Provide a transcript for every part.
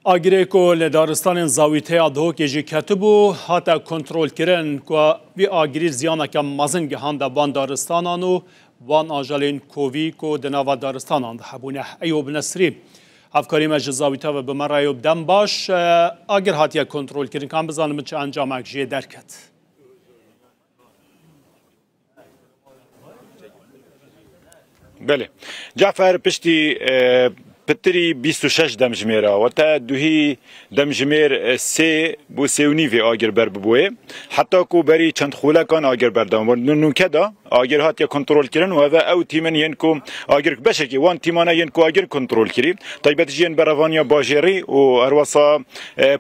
آگری کو لدارستان زاویته آدهو که جی کتبو حتی کنترل کرن که وی آگری زیانه که مزن گهانده وان دارستانانو وان آجالین کووی کو دناوا دارستانان حبونه ایوب نصری افکاری مجلس زاویته و بمر ایوب دم باش آگر حتی کنترل کرن کام بزنم چه انجام اکجی درکت بله جعفر پشتی پتری 26 دمجميره وتا دوهي دمجمير سي بو سيونيفي آگر بر ببوه حتی کو بری چند خوله کان آگر بردام و نون کدا آگر هات یا کنترل کردن و او تیمن ین کو آگر بشکی وان تیمانا ین کو آگر کنترل کردی طیبت جین بروانیا باجری و ارواسا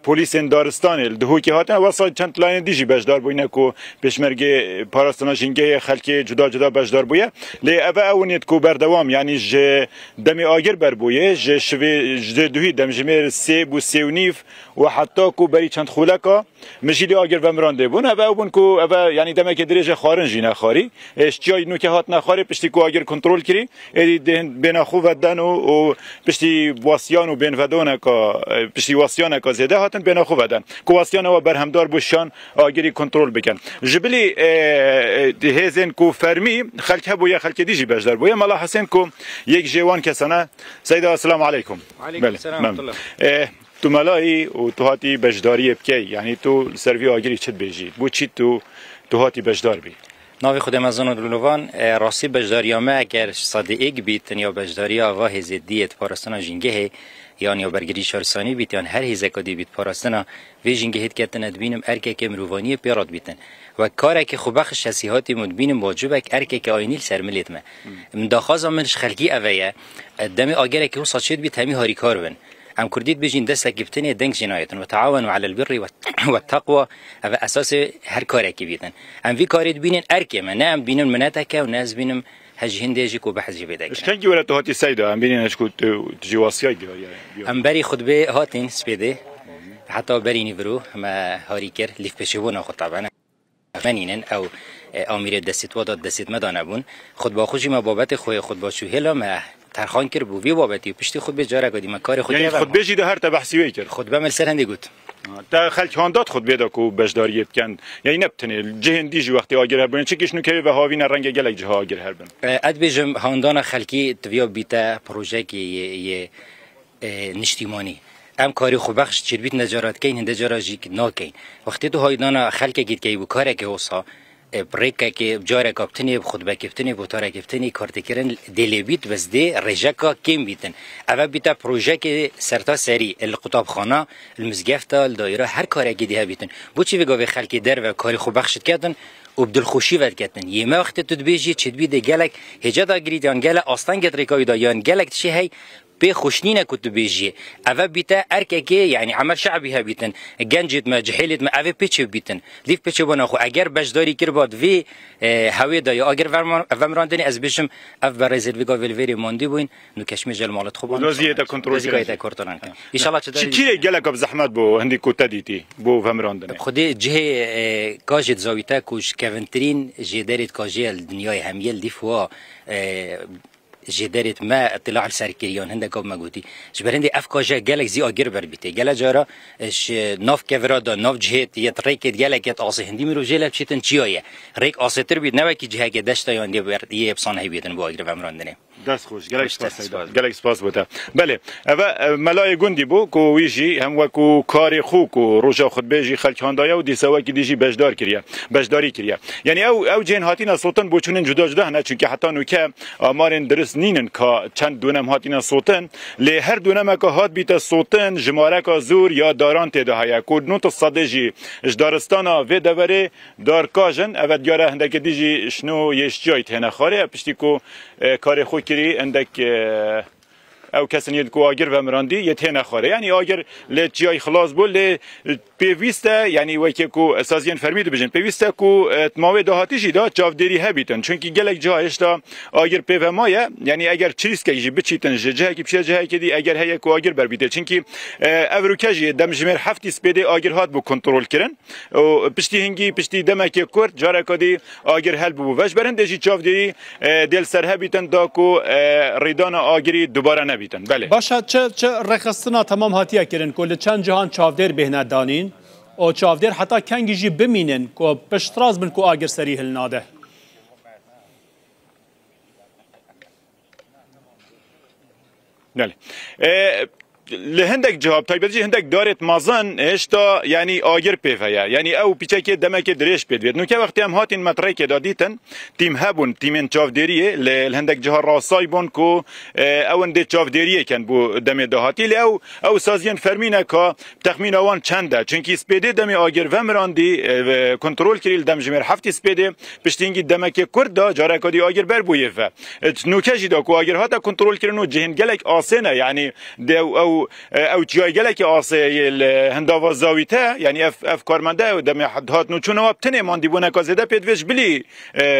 پلیس دارستان دهو که هات واسا چند لاین دیجی بجدار بوینه کو پشمرگه پاراستنا جنگه خلکی جدا جدا بجدار بویه لی او نیت کو بردوام یعنی ج دمی آگر بر بویه ج شوی دوهی دمجمير سي بو سيونيف وحتى کو بری چند خولکا مجیلی آگر ومرانده بون او بون کو او یعنی دمه که درجه خارنجی نخاری اشتیای نو که هات نخاری پشتی کو آگر کنترل کری ادی بین خو ودن و پشتی واسیان و بین ودان کا پشتی واسیان کا زده هاتن بین خو ودن کو واسیان و برهمدار بوشان آگری کنترل بکن جبلی هزن کو فرمی خلک بو یا خلک دیجی بجدار بو یا ملا حسین کو یک جوان کسانه سید السلام علیکم. علیکم السلام ورحمة الله. تو ملایی و تو هاتی بجداری بکی یعنی تو سروی آگری چت بیجی بو چی تو هاتی بجدار بی ناوی خود مزون دلوان راستی بجداریامه اگر صادق بیت یا بجداری آواه زدیت پاراستنا جنگه یا برگری شارسانی بیت یا هر هیزه کدی بیت پاراستنا وی جنگه هیت کتن ادبینم ارکه که مروانی پیراد بیتن و کاری که خوبخش شسیهاتی مدبینم واجبه ارکه که آینیل سرملیت ما مداخاز منش خلقی اویه دم آگره که او ساچید بیت همی هاری کار بن ام كرديت بيجين دستك جبتني دنك جناية وتعاونوا على البر والتقوى هذا أساس هر كارك بيتن ام في كاريت بينن أركي ما نام بينن مناتك وناس بينن هج هنديجك وبحث جبيدك ايش كان جوله هاتي سيده ام بينن اشكو تجي وصيه ام بري خطبه هاتين سبيده حتى بري نيفرو ما هاريكر ليف بشبونا خد طبعا منينن او امير دستت وداد دستت مدانبون خود با خوشی ما بابت خوی خود با شوهلا ما ترخان کرد بو وی بابتی پشتی خود به جاره کدی ما کار خود یعنی خود بجی ده هر تبحثی کرد خود به مل سرندی گوت تا خلک هاندات خود بیدا کو بجداریت کن یعنی نبتنی جهن دیجی وقتی آگر هربن چه کشنو که به هاوین رنگ گلک جه آگر هربن اد بجم هاندان خلکی تویا بیتا پروژه کی نشتیمانی ام کاری خوب بخش چربیت نجارت کین هنده جاراجی ناکین وقتی تو هایدان خلک گید کی بو کاره که وسا بريكا كي بجارة كابتني بخطبة كابتني بوتارة كابتني كارتكرن ديليبيت بس دي رجاكا كيم بيتن أبا بيتا بروجاكي سرتا سري القطاب خانة المزجفتا الدائرة هر كارا كي ديها بيتن بوچي بيقا خلقي در و كاري خوب بخشت كاتن وبدل خوشي ود كاتن يما وقت تدبيجي تشدبي دي جالك هجادا جريد يان جالك أصلا جت ريكاي دا يان جالك تشي هاي بخشنينا كنت بيجي أفا بيتا أركاكي يعني عمل شعبي ها بيتن جنجت ما جحيلت ما أفا بيتش بيتن ليف بيتش بنا خو أجر بجداري كربات في هوي دا يا أجر فرمراندني از بيشم أف برازيل فيجا فيلفيري موندي بوين نو كشمي جل مالت خوبان وزية كنترول وزية كورتران إن شاء الله تدري شيء جالك بزحمت بو هندي كوتاديتي بو فرمراندني خدي جه كاجت زاويتا كوش كافنترين جدارت كاجي الدنيا هميل دي فوا جدارت ما اطلاع السركريان هنده كاب مجودي جبرندي افكاجا جالك زي اجر بربيتي جالا جارا اش ناف كفرادا ناف جهت يتريك جالك يت اصي هندي مرو جيلا بشيتن چيايه ريك اسيتر بيد نوكي جهه دشتا ياندي بر يبسان هي بيدن بو اجر فمراندني دست خوش گلک سپاس بوده بله و ملای گندی بو کو ویجی هم وکو کاری خو کو روجا خود بیجی خلک هندایا و دیسوا کی دیجی بجداری کریه یعنی او جن هاتینا صوتن بوچونن جدا جدا نه چون که حتی نو که آمارن درست نینن که چند دونم هاتینا صوتن لی هر دونم که هات بیت صوتن جماره که زور یا داران تده های کو نوت صدجی اجدارستانا و دوره دار کاجن او دیاره هندک دیجی شنو یشجایت هنا خاره پشتی کو کاری خو عندك او کسی نیست که آگر و مراندی یه تنه خاره یعنی آگر لجای خلاص بول پیوسته یعنی وقتی که اساسیان فرمید بجن پیوسته که تماوی دهاتیشی دا چافدری هبیتن چون که گلک جایش دا آگر پیو مایه یعنی اگر چیز که بچیتن جه کی پیش جه کی دی اگر هی که آگر بربیده چون که افروکاجی دمجمر هفتی سپیده آگر هات بو کنترل کردن و پشتی هنگی پشتی دمک کرد جاره کدی آگر هل بو وش برندشی چافدری دل سر هبیتن دا که ریدان آگری دوباره نبیتن. بله باشا چه رخصتنا تمام هاتیه کرن که چند جهان چاودر بهنه دانین و چاودر حتی کنگی جی بمینن که پشتراز بن که آگر سری هلناده. بله لهندك جواب تایبەتی هندێک دارێت مازن هێشتا ینی ئاگر پێڤەیە ینی ئەو پیچێکی دەمەکێ درێژ پێ دێت نوکە وەختی ئەم هاتین مەترێکێدا دیتن تیم هەبوون تیمێن چاودێریە لە هەندێک جها ڕاستای بوون کو ئەوەندێ چاودێریەکەن بۆ دەمێ داهاتی لە ئەو سازیان فەرمینە کە تەخمینەوان چەندە چونکی سپێدێ دەمێ ئاگر ڤەمراندی کنترۆل کریل دەم ژمێر هەفتی سپێدێ پشتینگی دەمەکێ کووردا جارێکادی ئاگر بەر بوویێڤە نوکەژیدا کو ئاگر هاتە کنترۆل کردن و جهێن gelek ئاسێنە ینی او جای گلک آسه هنداوا زاویته یعنی اف کارمنده و دم هات نو چون وقت نه ماندی بونه کازده پیدوش بلی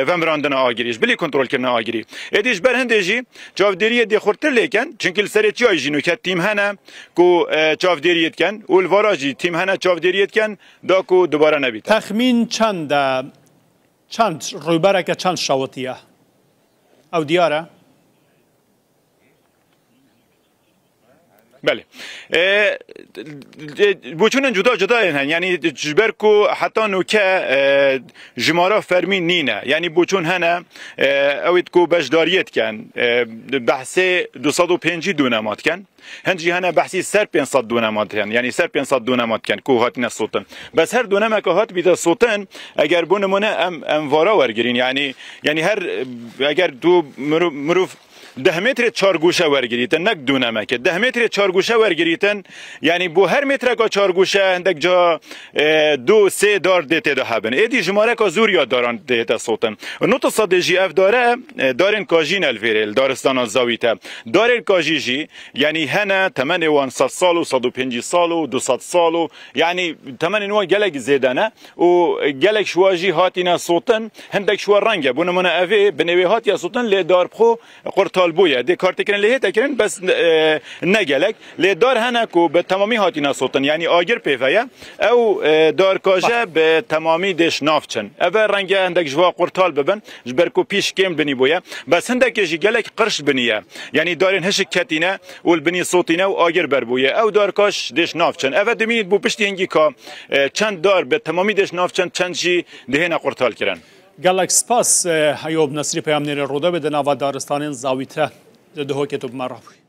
ومراندن آگریش بلی کنترل کردن آگری ادیش بر هندجی چاودری دی خورتر لیکن چونکه سری چای جینو که تیم هنه کو چاودریت کن اول واراجی تیم هنه چاودریت کن دا کو دوباره نبید تخمین چند رویبره که چند شاوتیه او دیاره بله بوچونن جدا هن یعنی جبر کو حتی نوکه جمارا فرمی نینه یعنی بوچون هنه اوید کو بجداریت کن بحث 205 دونمات کن هنجی هنه بحثی سر 500 دونمات کن یعنی سر 500 دونمات کن کو هات نصوتن بس هر دونمه که هات بیده صوتن اگر بونمونه ام وارا ورگرین یعنی هر اگر دو مروف 10 متر 4 گوشه ورگریتن نک دونمه که 10 متر 4 گوشه ورگریتن یعنی بو هر متر که 4 گوشه اندک جا 2-3 دار دیته ده هبن ایدی جماره که زور یاد دارن دیته صوتن نوت صادجی اف دارن کاجین الفیرل دارستان زاویته دارن کاجیجی یعنی هنه تمن وان 100 سال و 150 سال و 200 سال و یعنی تمن نوع گلک زیدنه و گلک شواجی هاتینا صوتن هندک شوا رنگه بونمونه اوی بنوی هاتی صوتن لی دار بخو طالبويه دي كارت كرن ليه تكرن بس نجلك لدار هنا كو بتمامي هاتينا صوتن يعني آجر بيفيا او دار كاجا بتمامي دش نافچن اول رنگ عندك جوا قرطال ببن جبركو بيش كيم بني بويا بس عندك يجي جلك قرش بنيه يعني دارن هش كتينا والبني صوتينا واجر بربويه او دار كاش دش نافچن اول دميد بو پشت هنگي كا چند دار بتمامي دش نافچن چند جي دهنا قرطال كرن گلک سپاس ایوب نصری پیامنیر روده به نوا دارستان زاویته ده که تو مرحبا